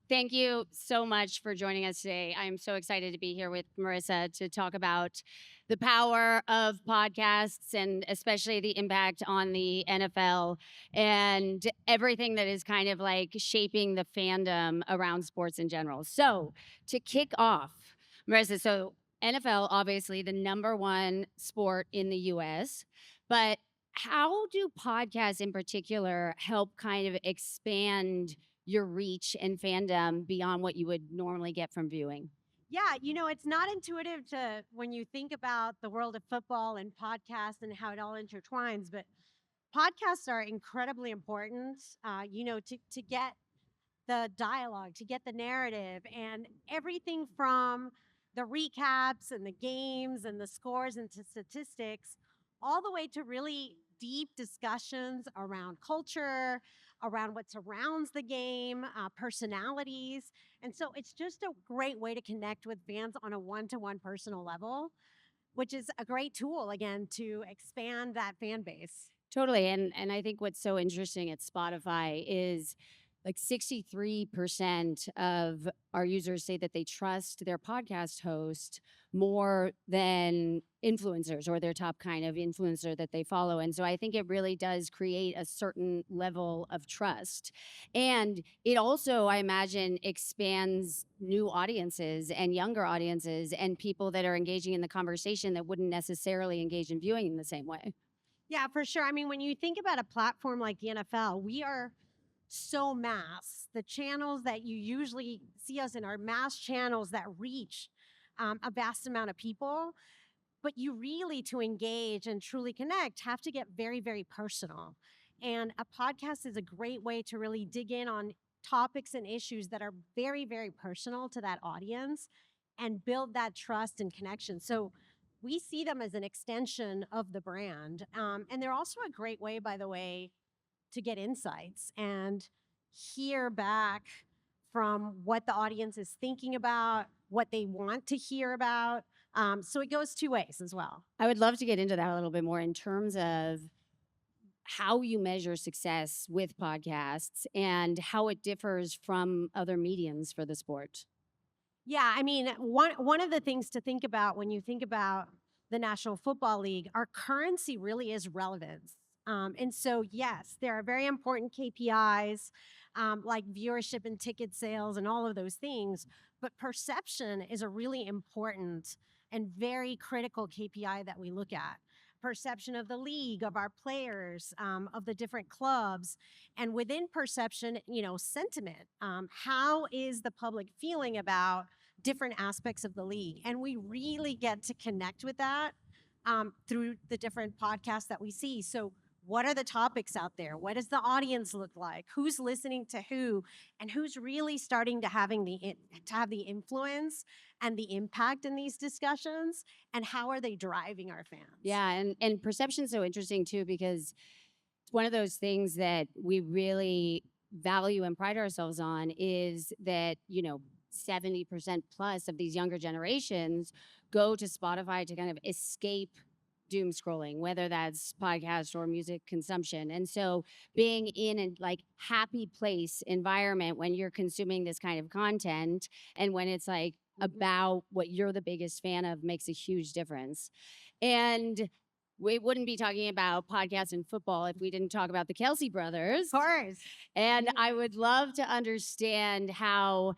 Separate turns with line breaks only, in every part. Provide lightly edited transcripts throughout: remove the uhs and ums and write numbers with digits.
Thank you so much for joining us today. I'm so excited to be here with Marissa to talk about the power of podcasts and especially the impact on the NFL and everything that is kind of like shaping the fandom around sports in general. So, to kick off, Marissa, so NFL, obviously the number one sport in the US, but how do podcasts in particular help kind of expand your reach and fandom beyond what you would normally get from viewing?
Yeah, it's not intuitive to when you think about the world of football and podcasts and how it all intertwines, but podcasts are incredibly important, to get the dialogue, to get the narrative, and everything from the recaps and the games and the scores and to statistics, all the way to really deep discussions around culture, around what surrounds the game, personalities. And so it's just a great way to connect with fans on a one to one personal level, which is a great tool, again, to expand that fan base.
Totally. And I think what's so interesting at Spotify is like 63% of our users say that they trust their podcast host more than influencers or their top kind of influencer that they follow. And so I think it really does create a certain level of trust. And it also, I imagine, expands new audiences and younger audiences and people that are engaging in the conversation that wouldn't necessarily engage in viewing in the same way.
Yeah, for sure. I mean, when you think about a platform like the NFL, we are so mass. The channels that you usually see us in are mass channels that reach a vast amount of people. But you really, to engage and truly connect, have to get very, very personal. And a podcast is a great way to really dig in on topics and issues that are very, very personal to that audience and build that trust and connection. So we see them as an extension of the brand. And they're also a great way, by the way, to get insights and hear back from what the audience is thinking about, what they want to hear about. So it goes two ways as well.
I would love to get into that a little bit more in terms of how you measure success with podcasts and how it differs from other mediums for the sport.
Yeah, I mean, one of the things to think about when you think about the National Football League, our currency really is relevance. And so, yes, there are very important KPIs like viewership and ticket sales and all of those things. But perception is a really important and very critical KPI that we look at. Perception of the league, of our players, of the different clubs, and within perception, sentiment. How is the public feeling about different aspects of the league? And we really get to connect with that through the different podcasts that we see. So, what are the topics out there? What does the audience look like? Who's listening to who, and who's really starting to have the influence and the impact in these discussions? And how are they driving our fans?
Yeah, and perception's so interesting too because it's one of those things that we really value and pride ourselves on is that, 70% plus of these younger generations go to Spotify to kind of escape doom scrolling, whether that's podcast or music consumption. And so being in a like happy place environment when you're consuming this kind of content and when it's like about what you're the biggest fan of makes a huge difference. And we wouldn't be talking about podcasts and football if we didn't talk about the Kelsey brothers.
Of course.
And I would love to understand how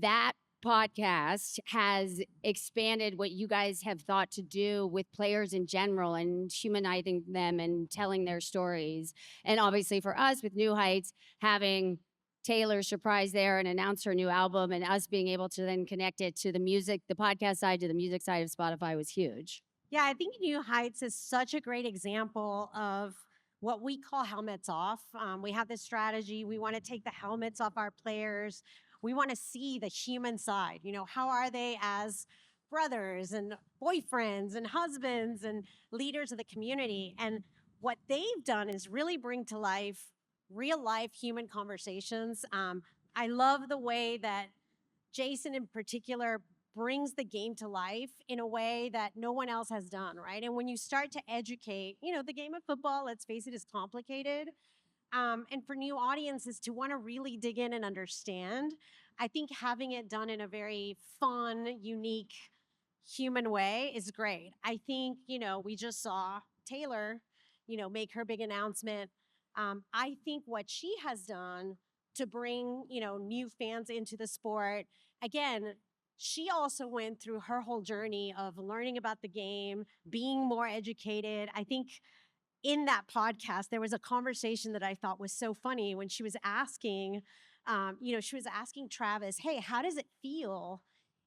that podcast has expanded what you guys have thought to do with players in general and humanizing them and telling their stories. And obviously for us with New Heights, having Taylor surprise there and announce her new album and us being able to then connect it to the music, the podcast side to the music side of Spotify was huge.
Yeah, I think New Heights is such a great example of what we call helmets off. We have this strategy. We want to take the helmets off our players. We want to see the human side. How are they as brothers and boyfriends and husbands and leaders of the community? And what they've done is really bring to life real life human conversations. I love the way that Jason in particular brings the game to life in a way that no one else has done, right? And when you start to educate, the game of football, let's face it, is complicated. And for new audiences to want to really dig in and understand, I think having it done in a very fun, unique, human way is great. I think, we just saw Taylor, make her big announcement. I think what she has done to bring, new fans into the sport, again, she also went through her whole journey of learning about the game, being more educated. I think in that podcast, there was a conversation that I thought was so funny when she was asking, she was asking Travis, hey, how does it feel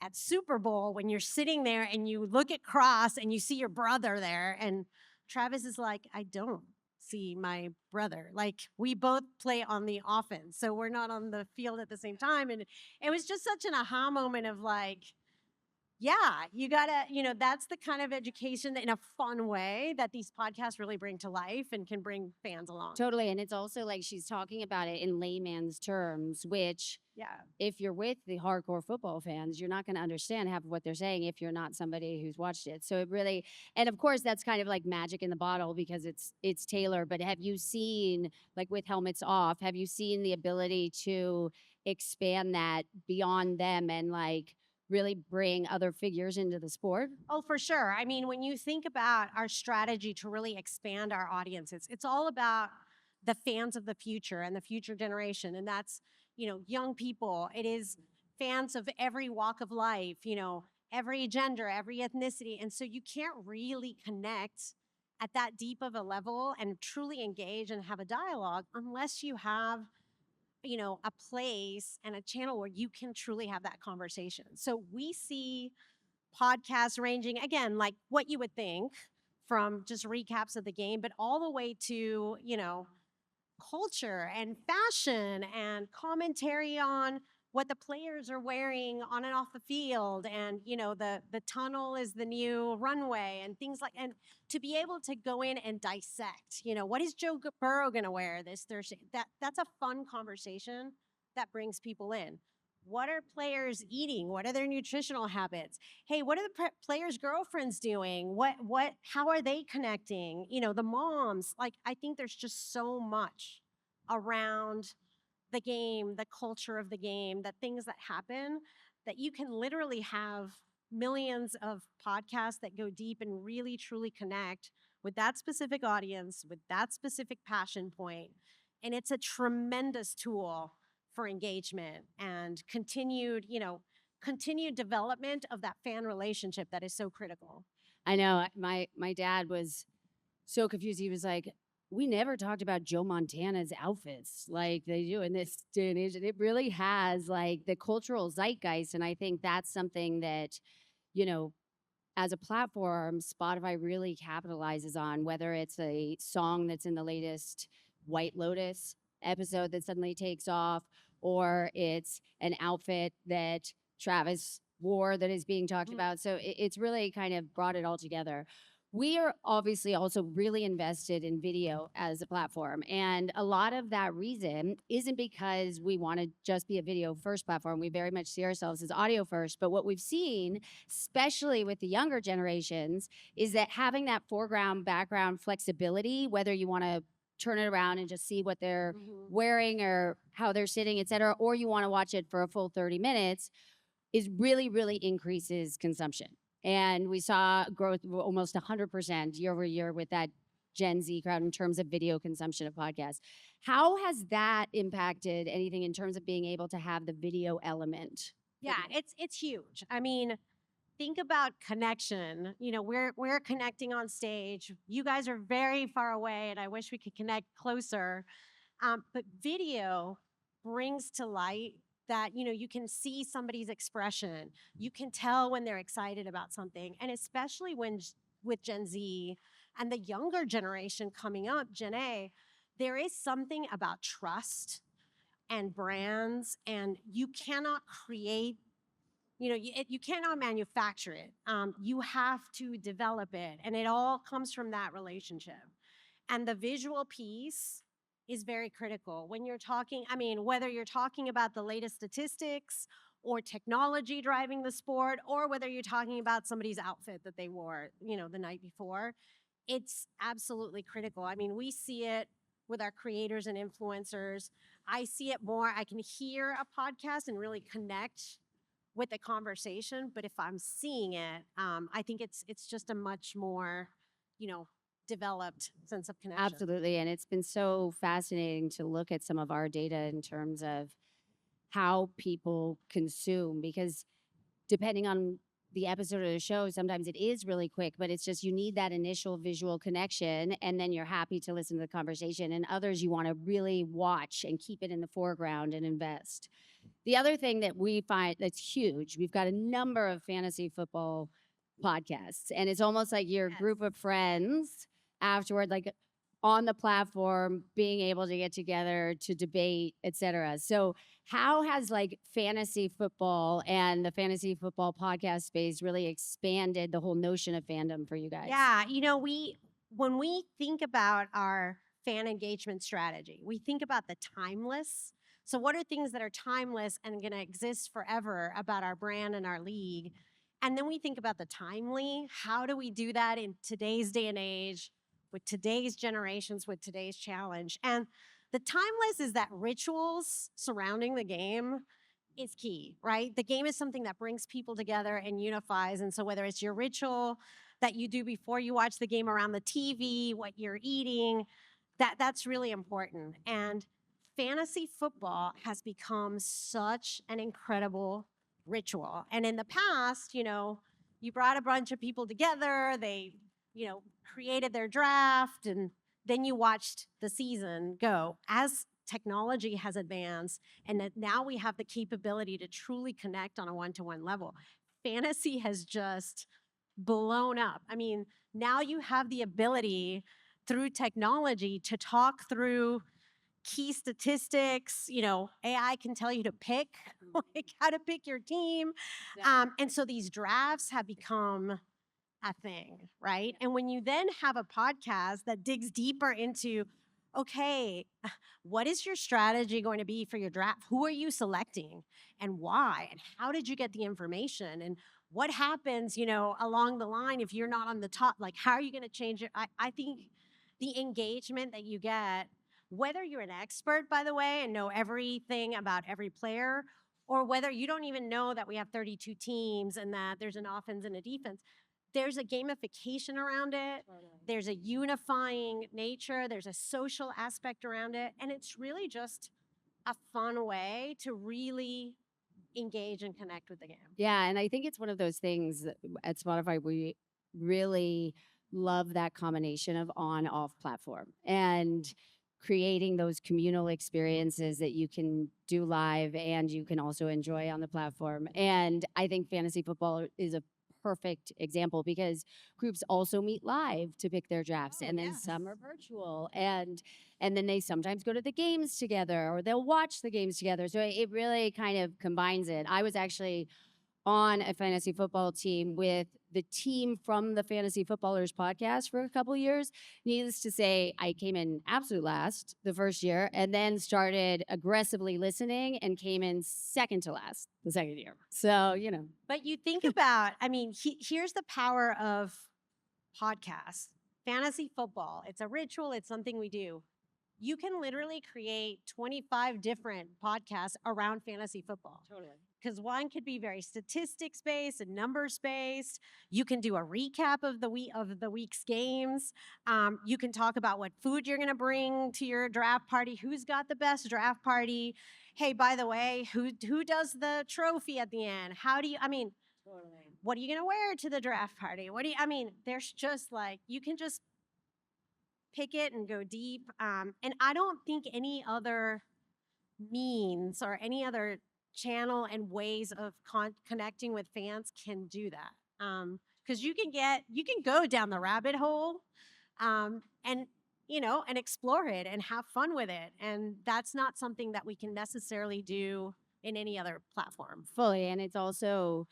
at Super Bowl when you're sitting there and you look at Cross and you see your brother there? And Travis is like, I don't see my brother. Like, we both play on the offense, so we're not on the field at the same time. And it was just such an aha moment of like, yeah, you gotta, that's the kind of education in a fun way that these podcasts really bring to life and can bring fans along.
Totally. And it's also like she's talking about it in layman's terms, which
Yeah.
if you're with the hardcore football fans, you're not going to understand half of what they're saying if you're not somebody who's watched it. So it really, and of course, that's kind of like magic in the bottle because it's Taylor. But have you seen, like with helmets off, have you seen the ability to expand that beyond them and like really bring other figures into the sport?
Oh, for sure. I mean, when you think about our strategy to really expand our audiences, it's all about the fans of the future and the future generation. And that's, young people. It is fans of every walk of life, every gender, every ethnicity. And so you can't really connect at that deep of a level and truly engage and have a dialogue unless you have, a place and a channel where you can truly have that conversation. So we see podcasts ranging, again, like what you would think from just recaps of the game, but all the way to, culture and fashion and commentary on what the players are wearing on and off the field, and the tunnel is the new runway and things like. And to be able to go in and dissect, what is Joe Burrow going to wear this Thursday, that's a fun conversation that brings people in. What are players eating? What are their nutritional habits? Hey, what are the players' girlfriends doing? How are they connecting? The moms. Like, I think there's just so much around the game, the culture of the game, the things that happen, that you can literally have millions of podcasts that go deep and really truly connect with that specific audience, with that specific passion point. And it's a tremendous tool for engagement and continued development of that fan relationship that is so critical.
I know my dad was so confused. He was like, "We never talked about Joe Montana's outfits like they do in this day and age." And it really has like the cultural zeitgeist. And I think that's something that, you know, as a platform, Spotify really capitalizes on, whether it's a song that's in the latest White Lotus episode that suddenly takes off, or it's an outfit that Travis wore that is being talked about. So it's really kind of brought it all together. We are obviously also really invested in video as a platform. And a lot of that reason isn't because we want to just be a video first platform. We very much see ourselves as audio first. But what we've seen, especially with the younger generations, is that having that foreground, background flexibility, whether you want to turn it around and just see what they're wearing or how they're sitting, et cetera, or you want to watch it for a full 30 minutes, is really, really increases consumption. And we saw growth of almost 100% year over year with that Gen Z crowd in terms of video consumption of podcasts. How has that impacted anything in terms of being able to have the video element?
Yeah, it's huge. I mean, think about connection. We're connecting on stage. You guys are very far away, and I wish we could connect closer. But video brings to light that you can see somebody's expression. You can tell when they're excited about something, and especially with Gen Z and the younger generation coming up, Gen A, there is something about trust and brands, and you cannot create you cannot manufacture it. You have to develop it, and it all comes from that relationship. And the visual piece is very critical when you're talking. I mean, whether you're talking about the latest statistics or technology driving the sport, or whether you're talking about somebody's outfit that they wore, the night before, it's absolutely critical. I mean, we see it with our creators and influencers. I see it more. I can hear a podcast and really connect with the conversation. But if I'm seeing it, I think it's just a much more, you know, developed sense of connection.
Absolutely. And it's been so fascinating to look at some of our data in terms of how people consume, because depending on the episode of the show, sometimes it is really quick, but it's just you need that initial visual connection and then you're happy to listen to the conversation. And others you want to really watch and keep it in the foreground and invest. The other thing that we find that's huge, we've got a number of fantasy football podcasts, and it's almost like your group of friends afterward, like on the platform, being able to get together to debate, etc. So, how has like fantasy football and the fantasy football podcast space really expanded the whole notion of fandom for you guys?
Yeah, when we think about our fan engagement strategy, we think about the timeless. So what are things that are timeless and going to exist forever about our brand and our league? And then we think about the timely. How do we do that in today's day and age with today's generations with today's challenge? And the timeless is that rituals surrounding the game is key, right? The game is something that brings people together and unifies. And so whether it's your ritual that you do before you watch the game around the TV, what you're eating, that's really important. And fantasy football has become such an incredible ritual. And in the past, you brought a bunch of people together, they, created their draft, and then you watched the season go. As technology has advanced and that now we have the capability to truly connect on a one-to-one level, fantasy has just blown up. I mean, now you have the ability through technology to talk through key statistics. AI can tell you to pick, like how to pick your team. And so these drafts have become a thing, right? And when you then have a podcast that digs deeper into, okay, what is your strategy going to be for your draft? Who are you selecting and why? And how did you get the information? And what happens, along the line if you're not on the top? Like, how are you going to change it? I think the engagement that you get, whether you're an expert, by the way, and know everything about every player, or whether you don't even know that we have 32 teams and that there's an offense and a defense, there's a gamification around it. Totally. There's a unifying nature. There's a social aspect around it. And it's really just a fun way to really engage and connect with the game.
Yeah, and I think it's one of those things that at Spotify we really love that combination of on-off platform and creating those communal experiences that you can do live and you can also enjoy on the platform. And I think fantasy football is a perfect example because groups also meet live to pick their drafts, and then some are virtual, and then they sometimes go to the games together or they'll watch the games together. So it really kind of combines it. I was actually on a fantasy football team with the team from the Fantasy Footballers podcast for a couple years. Needless to say, I came in absolute last the first year and then started aggressively listening and came in second to last the second year. So,
But you think about, I mean, here's the power of podcasts. Fantasy football, it's a ritual, it's something we do. You can literally create 25 different podcasts around fantasy football.
Totally.
Because one could be very statistics based and numbers based. You can do a recap of the week's games. You can talk about what food you're going to bring to your draft party. Who's got the best draft party? Hey, by the way, who does the trophy at the end? How do you? I mean, totally. What are you going to wear to the draft party? I mean, there's just like you can just pick it and go deep. And I don't think any other means or any other channel and ways of connecting with fans can do that. Because you can go down the rabbit hole, and and explore it and have fun with it, and that's not something that we can necessarily do in any other platform.
Fully. And it's also,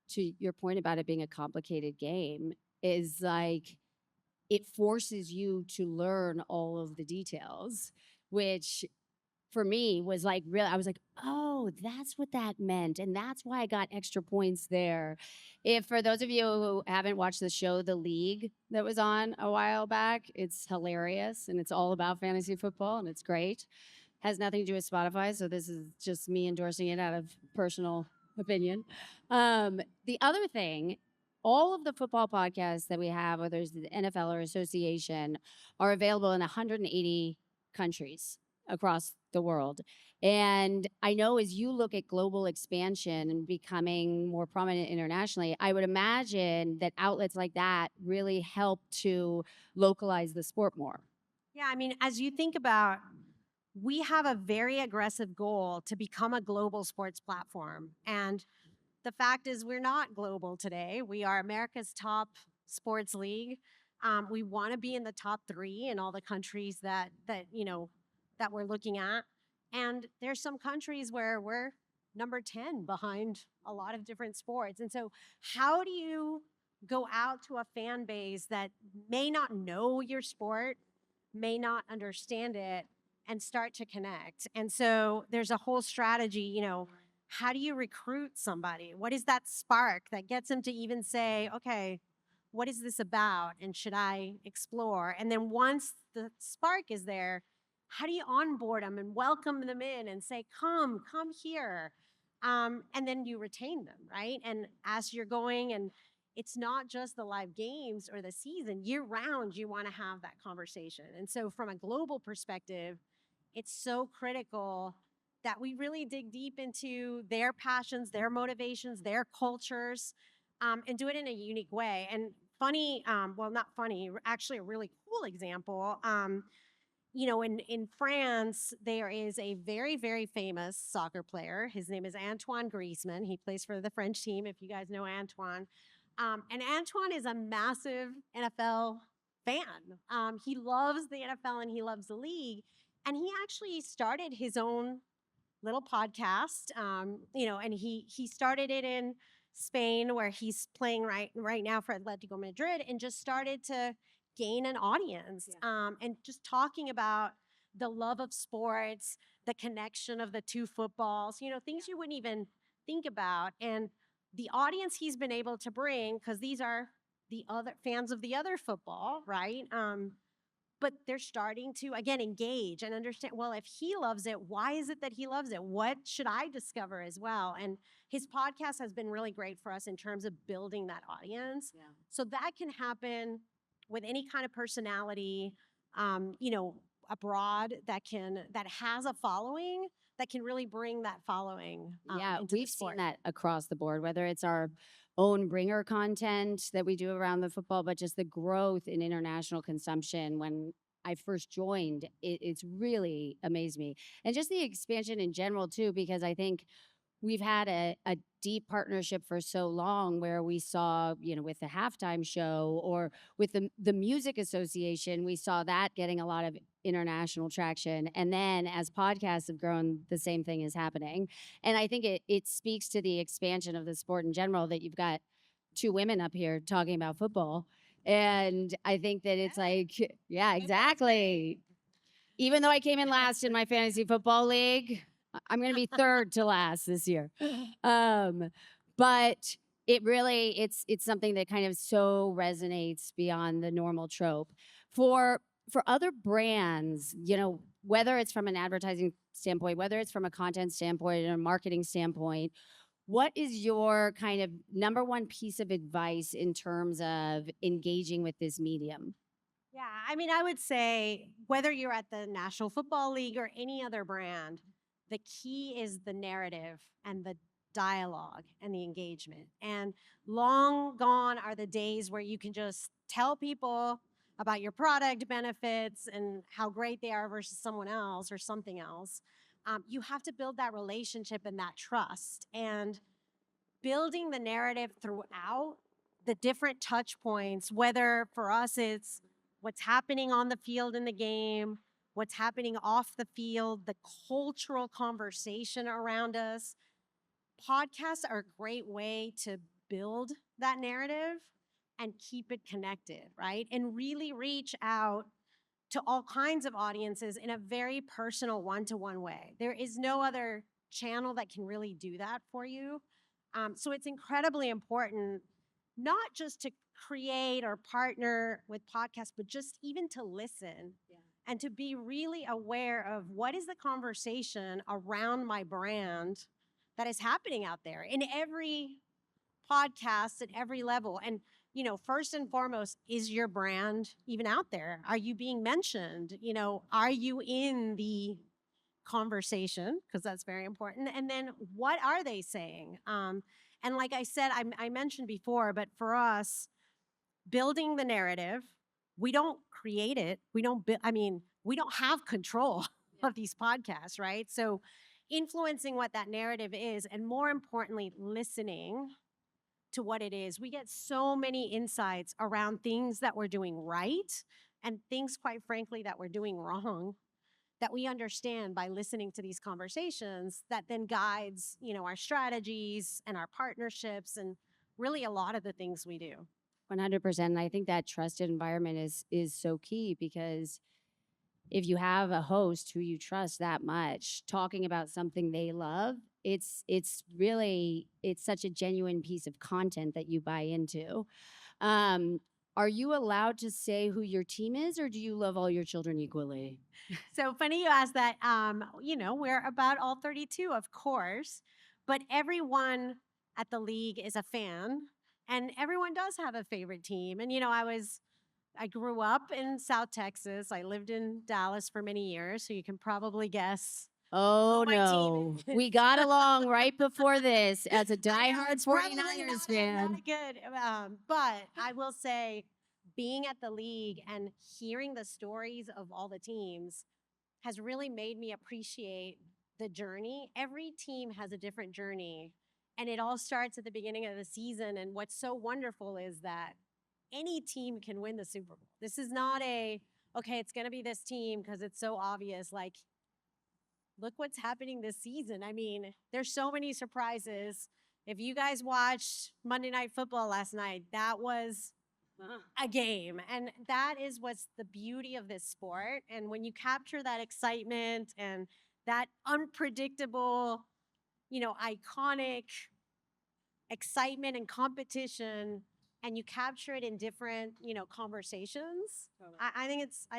to your point about it being a complicated game, is like it forces you to learn all of the details, which for me was like real. I was like, oh, that's what that meant. And that's why I got extra points there. If for those of you who haven't watched the show, The League, that was on a while back, it's hilarious and it's all about fantasy football and it's great. has nothing to do with Spotify, so this is just me endorsing it out of personal opinion. The other thing, all of the football podcasts that we have, whether it's the NFL or association, are available in 180 countries across the world. And I know as you look at global expansion and becoming more prominent internationally, I would imagine that outlets like that really help to localize the sport more.
Yeah, I mean, as you think about, we have a very aggressive goal to become a global sports platform. And the fact is, we're not global today. We are America's top sports league. We want to be in the top three in all the countries that we're looking at. And there's some countries where we're number 10 behind a lot of different sports. And so, how do you go out to a fan base that may not know your sport, may not understand it, and start to connect? And so, there's a whole strategy, how do you recruit somebody? What is that spark that gets them to even say, okay, what is this about? And should I explore? And then once the spark is there, how do you onboard them and welcome them in and say, come here? And then you retain them, right? And as you're going, and it's not just the live games or the season, year round, you want to have that conversation. And so, from a global perspective, it's so critical that we really dig deep into their passions, their motivations, their cultures, and do it in a unique way. And funny, well, not funny, actually a really cool example. In France, there is a very, very famous soccer player. His name is Antoine Griezmann. He plays for the French team, if you guys know Antoine. And Antoine is a massive NFL fan. He loves the NFL and he loves the league. And he actually started his own little podcast, and he started it in Spain, where he's playing right now for Atletico Madrid, and just started to gain an audience, and just talking about the love of sports, the connection of the two footballs, things you wouldn't even think about, and the audience he's been able to bring, because these are the other fans of the other football, right? But they're starting to again engage and understand, well, if he loves it, why is it that he loves it? What should I discover as well? And his podcast has been really great for us in terms of building that audience.
Yeah.
So that can happen with any kind of personality, abroad, that has a following, that can really bring that following,
Yeah,
into the
we've seen
sport.
that across the board, whether it's our own bringer content that we do around the football, but just the growth in international consumption. When I first joined, it's really amazed me. And just the expansion in general, too, because I think we've had a deep partnership for so long where we saw, with the halftime show or with the music association, we saw that getting a lot of international traction. And then as podcasts have grown, the same thing is happening. And I think it speaks to the expansion of the sport in general that you've got two women up here talking about football. And I think that it's like, yeah, exactly. Even though I came in last in my fantasy football league, I'm going to be third to last this year. Um, but it's something that kind of so resonates beyond the normal trope. For other brands, whether it's from an advertising standpoint, whether it's from a content standpoint or a marketing standpoint, what is your kind of number one piece of advice in terms of engaging with this medium?
Yeah, I mean, I would say whether you're at the National Football League or any other brand, the key is the narrative and the dialogue and the engagement. And long gone are the days where you can just tell people about your product benefits and how great they are versus someone else or something else. You have to build that relationship and that trust. And building the narrative throughout the different touch points, whether for us it's what's happening on the field in the game, what's happening off the field, the cultural conversation around us. Podcasts are a great way to build that narrative and keep it connected, right? And really reach out to all kinds of audiences in a very personal one-to-one way. There is no other channel that can really do that for you. So it's incredibly important not just to create or partner with podcasts, but just even to listen and to be really aware of what is the conversation around my brand that is happening out there in every podcast at every level. And, first and foremost, is your brand even out there? Are you being mentioned? Are you in the conversation? Because that's very important. And then what are they saying? And like I said, I mentioned before, but for us, building the narrative, we don't create it. We don't have control of these podcasts, right? So influencing what that narrative is, and more importantly, listening to what it is. We get so many insights around things that we're doing right and things, quite frankly, that we're doing wrong, that we understand by listening to these conversations, that then guides, our strategies and our partnerships and really a lot of the things we do.
100%. And I think that trusted environment is so key, because if you have a host who you trust that much talking about something they love, it's really, it's such a genuine piece of content that you buy into. Are you allowed to say who your team is, or do you love all your children equally?
So funny you ask that. We're about all 32, of course, but everyone at the league is a fan, and everyone does have a favorite team. And I grew up in South Texas. I lived in Dallas for many years, so you can probably guess.
Oh
My team
no,
is.
we got along right before this as a
I know,
diehard
it's probably
49ers
not
fan.
good. But I will say, being at the league and hearing the stories of all the teams has really made me appreciate the journey. Every team has a different journey, and it all starts at the beginning of the season. And what's so wonderful is that any team can win the Super Bowl. This is not okay, it's going to be this team because it's so obvious. Like, look what's happening this season. I mean, there's so many surprises. If you guys watched Monday Night Football last night, that was a game. And that is what's the beauty of this sport. And when you capture that excitement and that unpredictable, iconic excitement and competition, and you capture it in different, conversations,
Totally.
I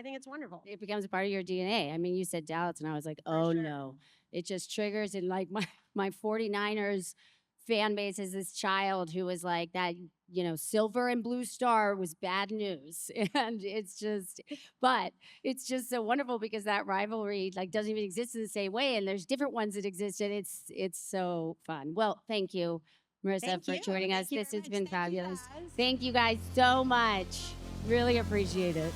think it's wonderful.
It becomes a part of your DNA. I mean, you said Dallas, and I was like,
For
oh
sure.
no, it just triggers. And like my 49ers fan base is this child who was like that, silver and blue star was bad news. And but it's just so wonderful because that rivalry like doesn't even exist in the same way. And there's different ones that exist. And it's so fun. Well, thank you, Marissa,
Thank
for
you.
joining us.
Thank you
This
very
has
much.
been
Thank you,
fabulous.
guys.
Thank you guys so much. Really appreciate it.